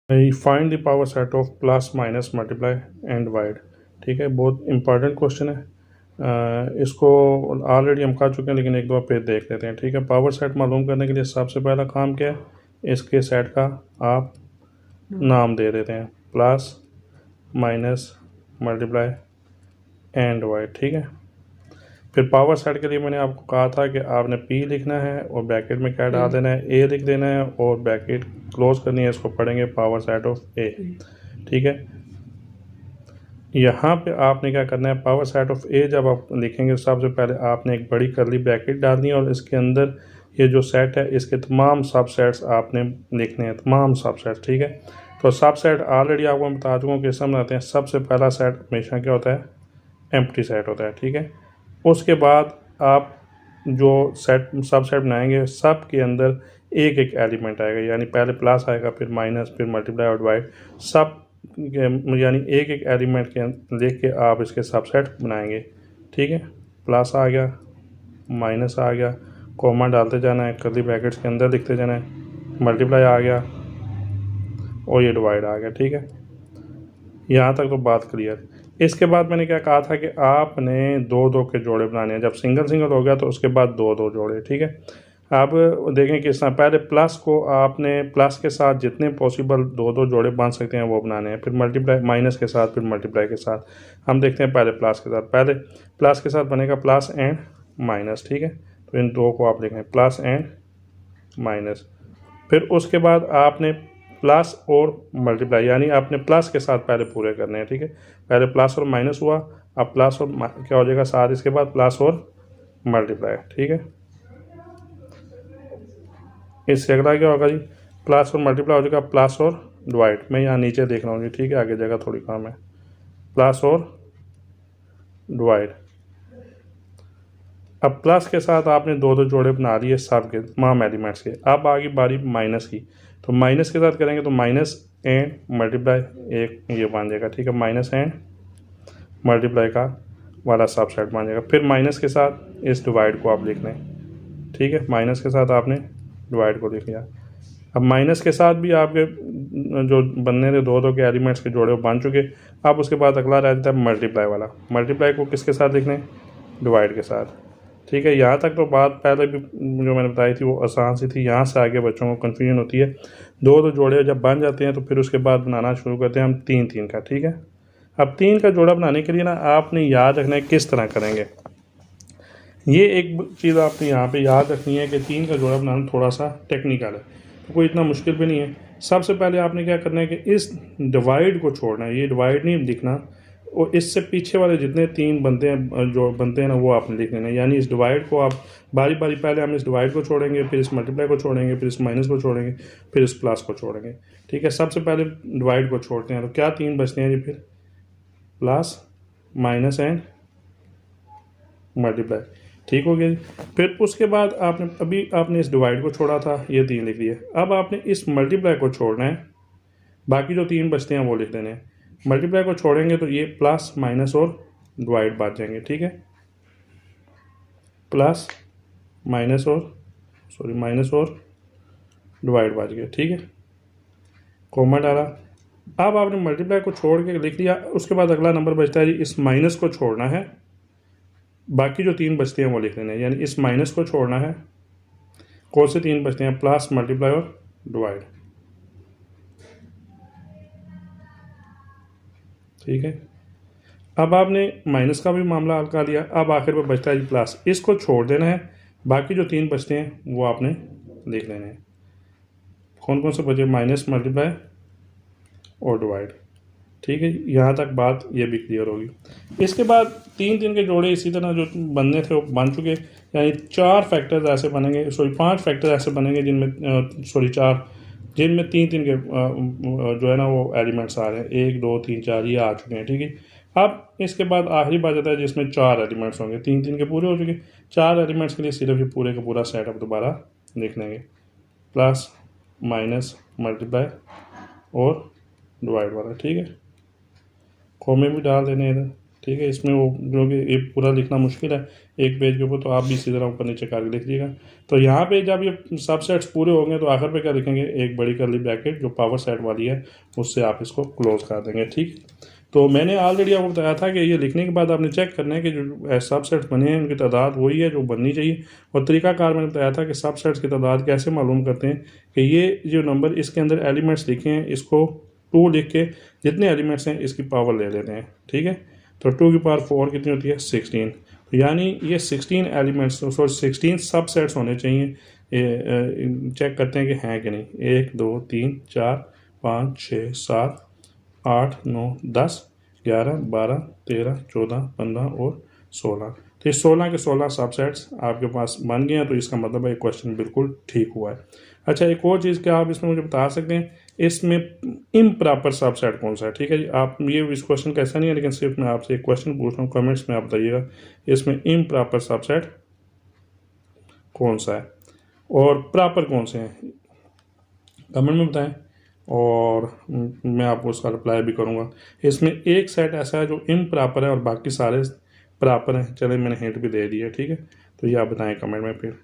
Find the power set of plus minus multiply and divide. ठीक है, बहुत important question है। इसको ऑलरेडी हम कर चुके हैं, लेकिन एक दो फिर देख लेते हैं। ठीक है, पावर सेट मालूम करने के लिए सबसे पहला काम क्या है, इसके सेट का आप नाम दे देते हैं, plus minus multiply and divide. ठीक है, फिर पावर सेट के लिए मैंने आपको कहा था कि आपने पी लिखना है और ब्रैकेट में क्या डाल देना है, ए लिख देना है और ब्रैकेट क्लोज करनी है। इसको पढ़ेंगे पावर सेट ऑफ ए। ठीक है, यहाँ पे आपने क्या करना है, पावर सेट ऑफ ए जब आप लिखेंगे सबसे पहले आपने एक बड़ी करली ब्रैकेट डालनी है और इसके अंदर ये जो सेट है इसके तमाम सबसेट्स आपने लिखने हैं, तमाम सबसेट्स। ठीक है, तो सबसेट ऑलरेडी आपको मैं बता चुका हूँ कि समझाते हैं। सबसे पहला सेट हमेशा क्या होता है, एम्प्टी सेट होता है। ठीक है, उसके बाद आप जो सेट सबसेट बनाएंगे सब के अंदर एक एक एलिमेंट आएगा, यानी पहले प्लस आएगा, फिर माइनस, फिर मल्टीप्लाई और डिवाइड, सब यानी एक एक एलिमेंट के लिख के आप इसके सबसेट बनाएंगे। ठीक है, प्लस आ गया, माइनस आ गया, कॉमा डालते जाना है, कर्ली ब्रैकेट्स के अंदर लिखते जाना है, मल्टीप्लाई आ गया और ये डिवाइड आ गया। ठीक है, यहाँ तक तो बात क्लियर। इसके बाद मैंने क्या कहा था कि आपने दो दो के जोड़े बनाने हैं। जब सिंगल सिंगल हो गया तो उसके बाद दो दो जोड़े। ठीक है, अब देखें किस तरह, पहले प्लस को आपने प्लस के साथ जितने पॉसिबल दो दो जोड़े बन सकते हैं वो बनाने हैं, फिर मल्टीप्लाई माइनस के साथ, फिर मल्टीप्लाई के साथ। हम देखते हैं पहले प्लस के साथ, पहले प्लस के साथ बनेगा प्लस एंड माइनस। ठीक है, तो इन दो को आप लिखें प्लस एंड माइनस। फिर उसके बाद आपने प्लस और मल्टीप्लाई, यानी आपने प्लस के साथ पहले पूरे करने हैं। ठीक है, पहले प्लस और माइनस हुआ, अब प्लस और क्या हो जाएगा साथ, इसके बाद प्लस और मल्टीप्लाई। ठीक है, इससे अगला क्या होगा जी, प्लस और मल्टीप्लाई हो जाएगा, प्लस और डिवाइड। मैं यहाँ नीचे देख रहा हूँ जी। ठीक है, आगे जगह थोड़ी कम है, प्लस और डिवाइड। अब प्लस के साथ आपने दो दो जोड़े बना लिए सब के तमाम एलिमेंट्स के। अब आगे बारी माइनस की, तो माइनस के साथ करेंगे तो माइनस एंड मल्टीप्लाई एक ये बन जाएगा। ठीक है, माइनस एंड मल्टीप्लाई का वाला सबसेट बन जाएगा। फिर माइनस के साथ इस डिवाइड को आप लिख लें। ठीक है, माइनस के साथ आपने डिवाइड को लिख लिया। अब माइनस के साथ भी आपके जो बनने थे दो दो के एलिमेंट्स के जोड़े वो बन चुके। अब उसके बाद अगला रह जाता है मल्टीप्लाई वाला। मल्टीप्लाई को किसके साथ लिखने, डिवाइड के साथ। ठीक है, यहाँ तक तो बात पहले भी जो मैंने बताई थी वो आसान सी थी। यहाँ से आगे बच्चों को कन्फ्यूजन होती है। दो दो जोड़े जब बन जाते हैं तो फिर उसके बाद बनाना शुरू करते हैं हम तीन तीन का। ठीक है, अब तीन का जोड़ा बनाने के लिए ना आपने याद रखना है किस तरह करेंगे। ये एक चीज़ आपने यहाँ पे याद रखनी है कि तीन का जोड़ा बनाना थोड़ा सा टेक्निकल है, तो कोई इतना मुश्किल भी नहीं है। सबसे पहले आपने क्या करना है कि इस डिवाइड को छोड़ना है, ये डिवाइड नहीं दिखना, और इससे पीछे वाले जितने तीन बनते हैं जो बनते हैं ना वो आपने लिख लेना है। यानी इस डिवाइड को आप बारी बारी, पहले हम इस डिवाइड को छोड़ेंगे, फिर इस मल्टीप्लाई को छोड़ेंगे, फिर इस माइनस को छोड़ेंगे, फिर इस प्लस को छोड़ेंगे। ठीक है, सबसे पहले डिवाइड को छोड़ते हैं तो क्या तीन बचते हैं जी, फिर प्लस माइनस एंड मल्टीप्लाई। ठीक हो गया जी। फिर उसके बाद आपने इस डिवाइड को छोड़ा था, ये तीन लिख दिए। अब आपने इस मल्टीप्लाई को छोड़ना है, बाकी जो तीन बचते हैं वो लिख देने हैं। मल्टीप्लाई को छोड़ेंगे तो ये प्लस माइनस और डिवाइड बच जाएंगे। ठीक है, प्लस माइनस और माइनस और डिवाइड बच गए। ठीक है, कॉमा डाला। अब आपने मल्टीप्लाई को छोड़ के लिख लिया। उसके बाद अगला नंबर बचता है जी, इस माइनस को छोड़ना है, बाकी जो तीन बचते हैं वो लिख लेने हैं। यानी इस माइनस को छोड़ना है, कौन से तीन बचते हैं, प्लस मल्टीप्लाई और डिवाइड। ठीक है, अब आपने माइनस का भी मामला हल कर लिया। अब आखिर में बचता है प्लस, इसको छोड़ देना है, बाकी जो तीन बचते हैं वो आपने लिख लेने हैं। कौन कौन से बचे, माइनस, मल्टीप्लाई और डिवाइड। ठीक है, यहाँ तक बात ये भी क्लियर होगी। इसके बाद तीन तीन के जोड़े इसी तरह जो बनने थे वो बन चुके। यानी चार फैक्टर्स ऐसे बनेंगे, पांच फैक्टर्स ऐसे बनेंगे जिनमें चार, जिनमें तीन तीन के जो है ना वो एलिमेंट्स आ रहे हैं। एक दो तीन चार ये आ चुके हैं। ठीक है, अब इसके बाद आखिरी बात आता है जिसमें चार एलिमेंट्स होंगे। तीन तीन के पूरे हो चुके, चार एलिमेंट्स के लिए सिर्फ ये पूरे का पूरा सेटअप दोबारा लिख लेंगे, प्लस माइनस मल्टीप्लाई और डिवाइड वाला। ठीक है, कॉमे भी डाल देने इधर। ठीक है। इसमें वो जो कि ये पूरा लिखना मुश्किल है एक पेज के ऊपर, तो आप भी इसी तरह ऊपर नीचे करके लिख लीजिएगा। तो यहाँ पे जब ये सबसेट्स पूरे होंगे तो आखिर पे क्या लिखेंगे, एक बड़ी कर्ली ब्रैकेट जो पावर सेट वाली है उससे आप इसको क्लोज कर देंगे। ठीक, तो मैंने ऑलरेडी आपको बताया था कि ये लिखने के बाद आपने चेक करना है कि जो सबसेट्स बने हैं उनकी तादाद वही है जो बननी चाहिए। और तरीकाकार मैंने बताया था कि सबसेट्स की तादाद कैसे मालूम करते हैं कि ये जो नंबर इसके अंदर एलिमेंट्स लिखे हैं इसको 2 लिख के जितने एलिमेंट्स हैं इसकी पावर ले लेते हैं। ठीक है, तो 2 की पावर 4 कितनी होती है, 16। तो यानी ये 16 एलिमेंट्स, सॉरी 16 सबसेट्स होने चाहिए। ये चेक करते हैं कि हैं कि नहीं। 1 2 3 4 5 6 7 8 9 10 11 12 13 14 15 और 16। तो ये 16 के 16 सबसेट्स आपके पास बन गए हैं। तो इसका मतलब है क्वेश्चन बिल्कुल ठीक हुआ है। अच्छा, एक और चीज़ क्या आप इसमें मुझे बता सकते हैं, इसमें इम्प्रॉपर सबसेट कौन सा है। ठीक है जी, आप ये इस क्वेश्चन का ऐसा नहीं है, लेकिन सिर्फ मैं आपसे एक क्वेश्चन पूछ रहा हूँ, कमेंट्स में आप बताइएगा इसमें इम्प्रॉपर सबसेट कौन सा है और प्रॉपर कौन से हैं, कमेंट में बताएं और मैं आपको उसका रिप्लाई भी करूँगा। इसमें एक सेट ऐसा है जो इम्प्रॉपर है और बाकी सारे प्रॉपर हैं। चले, मैंने हिंट भी दे दिया। ठीक है, तो ये आप बताएं कमेंट में फिर।